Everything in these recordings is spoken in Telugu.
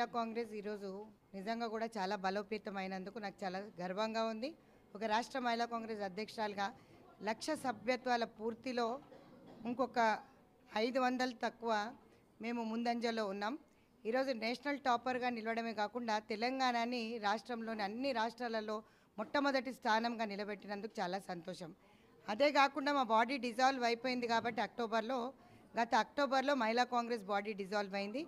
మహిళా కాంగ్రెస్ ఈరోజు నిజంగా కూడా చాలా బలోపేతమైనందుకు నాకు చాలా గర్వంగా ఉంది. ఒక రాష్ట్ర మహిళా కాంగ్రెస్ అధ్యక్షురాలుగా 1,00,000 సభ్యత్వాల పూర్తిలో ఇంకొక 500 తక్కువ మేము ముందంజలో ఉన్నాం. ఈరోజు నేషనల్ టాపర్గా నిలవడమే కాకుండా తెలంగాణని రాష్ట్రంలోని అన్ని రాష్ట్రాలలో మొట్టమొదటి స్థానంగా నిలబెట్టినందుకు చాలా సంతోషం. అదే కాకుండా మా బాడీ డిజాల్వ్ అయిపోయింది కాబట్టి గత అక్టోబర్లో మహిళా కాంగ్రెస్ బాడీ డిజాల్వ్ అయింది.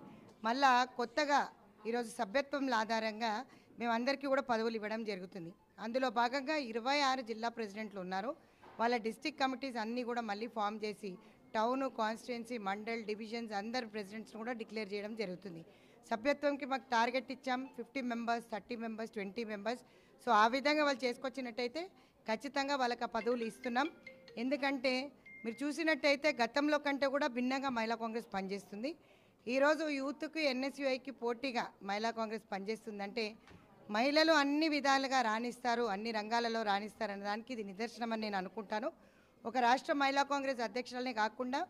మళ్ళా కొత్తగా ఈరోజు సభ్యత్వంల ఆధారంగా మేమందరికీ కూడా పదవులు ఇవ్వడం జరుగుతుంది. అందులో భాగంగా 26 జిల్లా ప్రెసిడెంట్లు ఉన్నారు. వాళ్ళ డిస్ట్రిక్ట్ కమిటీస్ అన్నీ కూడా మళ్ళీ ఫామ్ చేసి టౌన్, కాన్స్టిట్యున్సీ, మండల్, డివిజన్స్ అందరు ప్రెసిడెంట్స్ని కూడా డిక్లేర్ చేయడం జరుగుతుంది. సభ్యత్వంకి మాకు టార్గెట్ ఇచ్చాం 50 మెంబర్స్, 30 మెంబర్స్, 20 మెంబర్స్. సో ఆ విధంగా వాళ్ళు చేసుకొచ్చినట్టయితే ఖచ్చితంగా వాళ్ళకి ఆ పదవులు ఇస్తున్నాం. ఎందుకంటే మీరు చూసినట్టయితే గతంలో కంటే కూడా భిన్నంగా మహిళా కాంగ్రెస్ పనిచేస్తుంది. ఈరోజు యూత్కి, ఎన్ఎస్యుఐకి పోటీగా మహిళా కాంగ్రెస్ పనిచేస్తుందంటే మహిళలు అన్ని విధాలుగా రాణిస్తారు, అన్ని రంగాలలో రాణిస్తారు అనే దానికి ఇది నిదర్శనమని నేను అనుకుంటాను. ఒక రాష్ట్ర మహిళా కాంగ్రెస్ అధ్యక్షులనే కాకుండా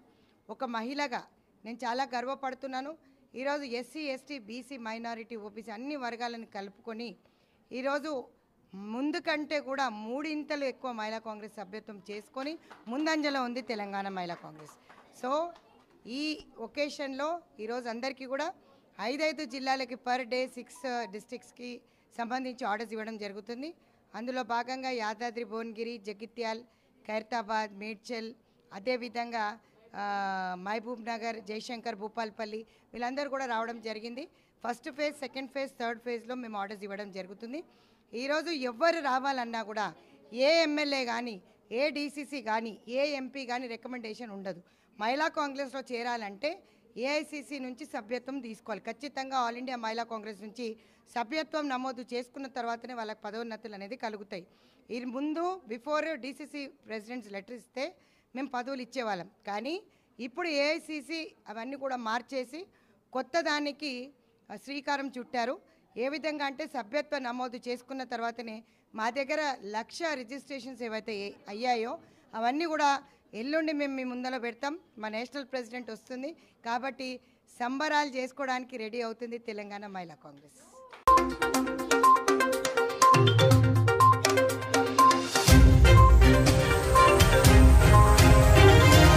ఒక మహిళగా నేను చాలా గర్వపడుతున్నాను. ఈరోజు SC, ST, BC, minority, OBC అన్ని వర్గాలను కలుపుకొని ఈరోజు ముందు కంటే కూడా 3 ఇంతలు ఎక్కువ మహిళా కాంగ్రెస్ సభ్యత్వం చేసుకొని ముందంజలో ఉంది తెలంగాణ మహిళా కాంగ్రెస్. సో ఈ ఒకేషన్లో ఈరోజు అందరికీ కూడా 5 జిల్లాలకి పర్ డే 6 డిస్ట్రిక్ట్స్కి సంబంధించి ఆర్డర్స్ ఇవ్వడం జరుగుతుంది. అందులో భాగంగా యాదాద్రి, భువనగిరి, జగిత్యాల్, ఖైరతాబాద్, మేడ్చల్, అదేవిధంగా మహబూబ్ నగర్, జయశంకర్, భూపాల్పల్లి వీళ్ళందరూ కూడా రావడం జరిగింది. First phase, second phase, third ఫేజ్లో మేము ఆర్డర్స్ ఇవ్వడం జరుగుతుంది. ఈరోజు ఎవ్వరు రావాలన్నా కూడా ఏ ఎమ్మెల్యే కానీ, ఏ డీసీసీ కానీ, ఏ ఎంపీ కానీ రికమెండేషన్ ఉండదు. మహిళా కాంగ్రెస్లో చేరాలంటే ఏఐసీసీ నుంచి సభ్యత్వం తీసుకోవాలి. ఖచ్చితంగా ఆల్ ఇండియా మహిళా కాంగ్రెస్ నుంచి సభ్యత్వం నమోదు చేసుకున్న తర్వాతనే వాళ్ళకి పదోన్నతులు అనేది కలుగుతాయి. ఈ ముందు బిఫోర్ డీసీసీ ప్రెసిడెంట్స్ లెటర్ ఇస్తే మేము పదవులు ఇచ్చేవాళ్ళం. కానీ ఇప్పుడు ఏఐసీసీ అవన్నీ కూడా మార్చేసి కొత్త దానికి శ్రీకారం చుట్టారు. ఏ విధంగా అంటే సభ్యత్వ నమోదు చేసుకున్న తర్వాతనే మా దగ్గర 1,00,000 రిజిస్ట్రేషన్స్ ఏవైతే అయ్యాయో అవన్నీ కూడా ఎల్లుండి మేము మీ ముందర పెడతాం. మా నేషనల్ ప్రెసిడెంట్ వస్తుంది కాబట్టి సంబరాలు చేసుకోవడానికి రెడీ అవుతుంది తెలంగాణ మహిళా కాంగ్రెస్.